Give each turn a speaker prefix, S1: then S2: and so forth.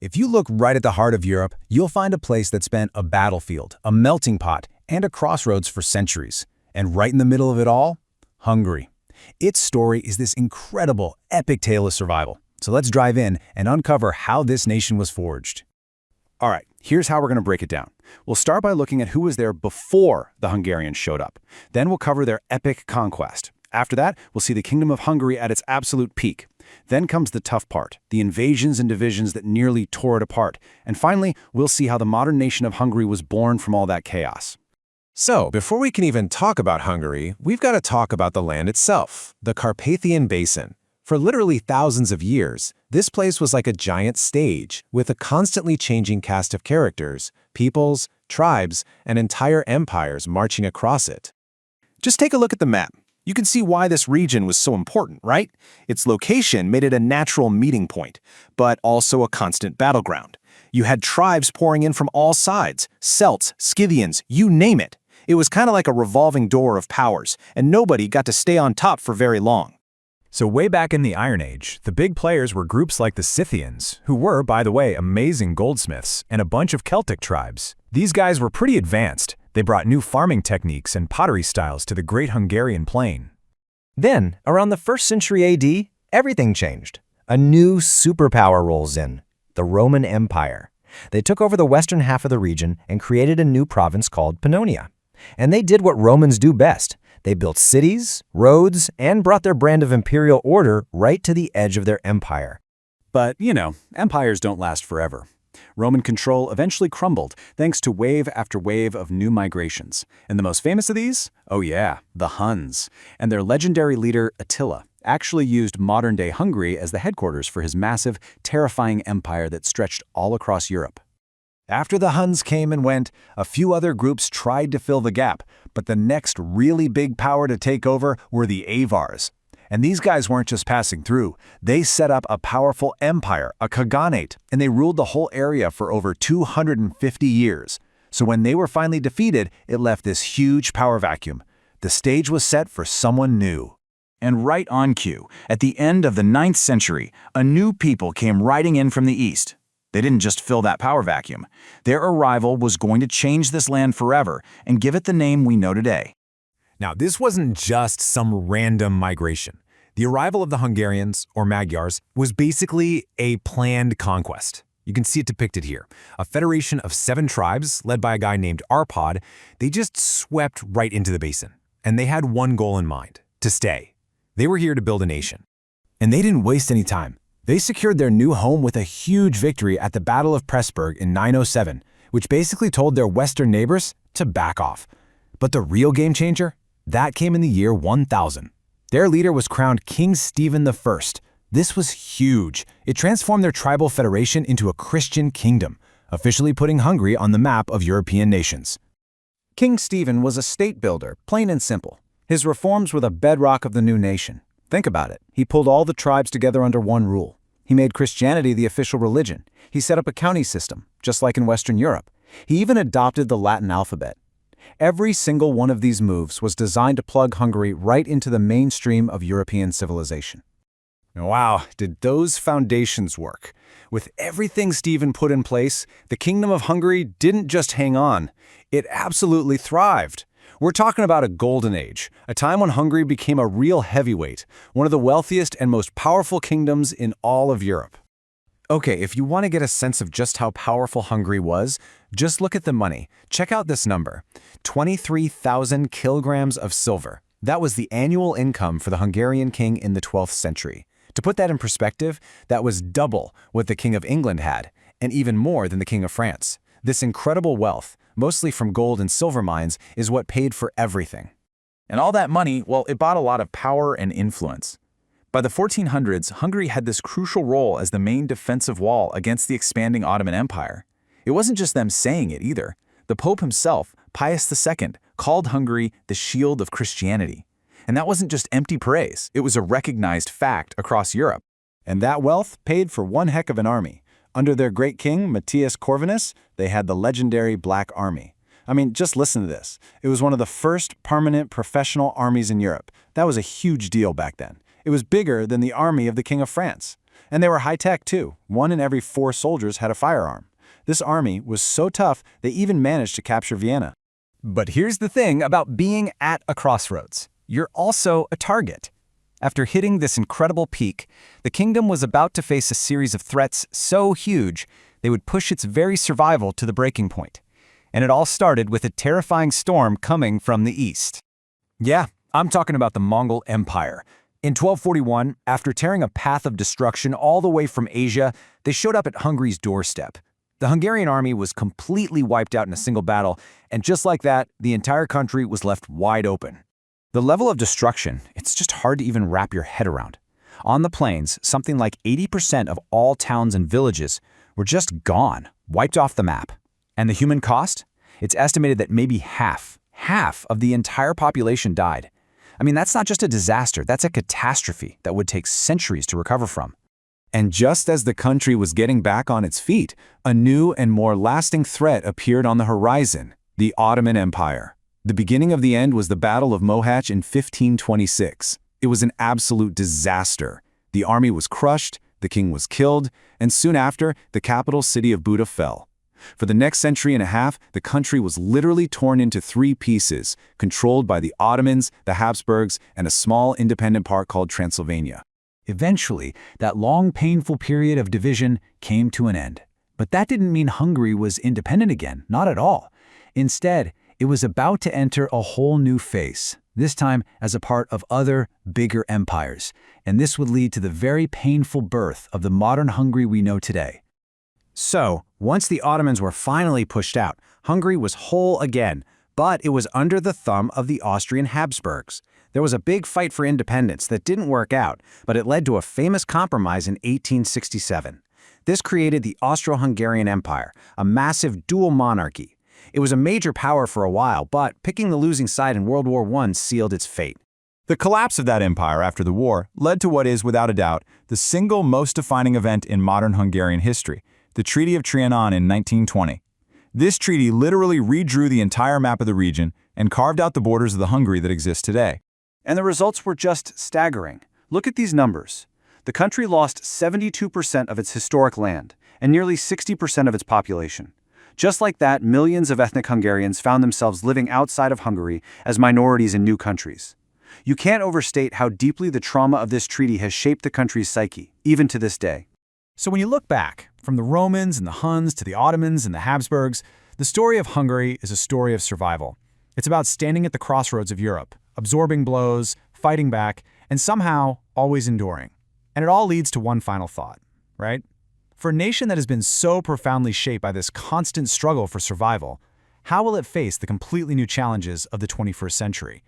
S1: If you look right at the heart of Europe, you'll find a place that's been a battlefield, a melting pot, and a crossroads for centuries. And right in the middle of it all, Hungary. Its story is this incredible, epic tale of survival. So let's dive in and uncover how this nation was forged. All right, here's how we're going to break it down. We'll start by looking at who was there before the Hungarians showed up. Then we'll cover their epic conquest. After that, we'll see the Kingdom of Hungary at its absolute peak. Then comes the tough part, the invasions and divisions that nearly tore it apart. And finally, we'll see how the modern nation of Hungary was born from all that chaos.
S2: So, before we can even talk about Hungary, we've got to talk about the land itself, the Carpathian Basin. For literally thousands of years, this place was like a giant stage with a constantly changing cast of characters, peoples, tribes, and entire empires marching across it.
S3: Just take a look at the map. You can see why this region was so important, right? Its location made it a natural meeting point, but also a constant battleground. You had tribes pouring in from all sides, Celts, Scythians, you name it. It was kind of like a revolving door of powers, and nobody got to stay on top for very long.
S1: So way back in the Iron Age, the big players were groups like the Scythians, who were, by the way, amazing goldsmiths, and a bunch of Celtic tribes. These guys were pretty advanced. They brought new farming techniques and pottery styles to the great Hungarian plain.
S4: Then, around the 1st century AD, everything changed. A new superpower rolls in, the Roman Empire. They took over the western half of the region and created a new province called Pannonia. And they did what Romans do best. They built cities, roads, and brought their brand of imperial order right to the edge of their empire.
S3: But, empires don't last forever. Roman control eventually crumbled thanks to wave after wave of new migrations. And the most famous of these? Oh yeah, the Huns. And their legendary leader, Attila, actually used modern-day Hungary as the headquarters for his massive, terrifying empire that stretched all across Europe. After the Huns came and went, a few other groups tried to fill the gap, but the next really big power to take over were the Avars. And these guys weren't just passing through. They set up a powerful empire, a khaganate, and they ruled the whole area for over 250 years. So when they were finally defeated, it left this huge power vacuum. The stage was set for someone new. And right on cue, at the end of the 9th century, a new people came riding in from the east. They didn't just fill that power vacuum. Their arrival was going to change this land forever and give it the name we know today.
S2: Now, this wasn't just some random migration. The arrival of the Hungarians, or Magyars, was basically a planned conquest. You can see it depicted here. A federation of 7 tribes, led by a guy named Árpád, they just swept right into the basin. And they had one goal in mind, to stay. They were here to build a nation.
S1: And they didn't waste any time. They secured their new home with a huge victory at the Battle of Pressburg in 907, which basically told their western neighbors to back off. But the real game changer? That came in the year 1000. Their leader was crowned King Stephen I. This was huge. It transformed their tribal federation into a Christian kingdom, officially putting Hungary on the map of European nations. King Stephen was a state builder, plain and simple. His reforms were the bedrock of the new nation. Think about it. He pulled all the tribes together under one rule. He made Christianity the official religion. He set up a county system, just like in Western Europe. He even adopted the Latin alphabet. Every single one of these moves was designed to plug Hungary right into the mainstream of European civilization. Wow, did those foundations work? With everything Stephen put in place, the Kingdom of Hungary didn't just hang on. It absolutely thrived. We're talking about a golden age, a time when Hungary became a real heavyweight, one of the wealthiest and most powerful kingdoms in all of Europe. Okay, if you want to get a sense of just how powerful Hungary was, just look at the money. Check out this number, 23,000 kilograms of silver. That was the annual income for the Hungarian king in the 12th century. To put that in perspective, that was double what the King of England had, and even more than the King of France. This incredible wealth, mostly from gold and silver mines, is what paid for everything. And all that money, well, it bought a lot of power and influence. By the 1400s, Hungary had this crucial role as the main defensive wall against the expanding Ottoman Empire. It wasn't just them saying it either. The Pope himself, Pius II, called Hungary the shield of Christianity. And that wasn't just empty praise, it was a recognized fact across Europe. And that wealth paid for one heck of an army. Under their great king, Matthias Corvinus, they had the legendary Black Army. I mean, just listen to this. It was one of the first permanent professional armies in Europe. That was a huge deal back then. It was bigger than the army of the King of France.
S3: And they were high-tech too. 1 in every 4 soldiers had a firearm. This army was so tough they even managed to capture Vienna.
S4: But here's the thing about being at a crossroads. You're also a target. After hitting this incredible peak, the kingdom was about to face a series of threats so huge they would push its very survival to the breaking point. And it all started with a terrifying storm coming from the east.
S1: Yeah, I'm talking about the Mongol Empire. In 1241, after tearing a path of destruction all the way from Asia, they showed up at Hungary's doorstep. The Hungarian army was completely wiped out in a single battle, and just like that, the entire country was left wide open. The level of destruction, it's just hard to even wrap your head around. On the plains, something like 80% of all towns and villages were just gone, wiped off the map. And the human cost? It's estimated that maybe half of the entire population died. I mean, that's not just a disaster, that's a catastrophe that would take centuries to recover from.
S3: And just as the country was getting back on its feet, a new and more lasting threat appeared on the horizon: the Ottoman Empire. The beginning of the end was the Battle of Mohacs in 1526. It was an absolute disaster. The army was crushed, the king was killed, and soon after, the capital city of Buda fell. For the next century and a half, the country was literally torn into 3 pieces, controlled by the Ottomans, the Habsburgs, and a small independent part called Transylvania.
S1: Eventually, that long, painful period of division came to an end. But that didn't mean Hungary was independent again, not at all. Instead, it was about to enter a whole new phase, this time as a part of other, bigger empires. And this would lead to the very painful birth of the modern Hungary we know today. So, once the Ottomans were finally pushed out, Hungary was whole again, but it was under the thumb of the Austrian Habsburgs. There was a big fight for independence that didn't work out, but it led to a famous compromise in 1867. This created the Austro-Hungarian Empire, a massive dual monarchy. It was a major power for a while, but picking the losing side in World War I sealed its fate.
S2: The collapse of that empire after the war led to what is, without a doubt, the single most defining event in modern Hungarian history, the Treaty of Trianon in 1920. This treaty literally redrew the entire map of the region and carved out the borders of the Hungary that exists today.
S3: And the results were just staggering. Look at these numbers. The country lost 72% of its historic land and nearly 60% of its population. Just like that, millions of ethnic Hungarians found themselves living outside of Hungary as minorities in new countries. You can't overstate how deeply the trauma of this treaty has shaped the country's psyche, even to this day.
S1: So when you look back, from the Romans and the Huns to the Ottomans and the Habsburgs, the story of Hungary is a story of survival. It's about standing at the crossroads of Europe, absorbing blows, fighting back, and somehow always enduring. And it all leads to one final thought, right? For a nation that has been so profoundly shaped by this constant struggle for survival, how will it face the completely new challenges of the 21st century?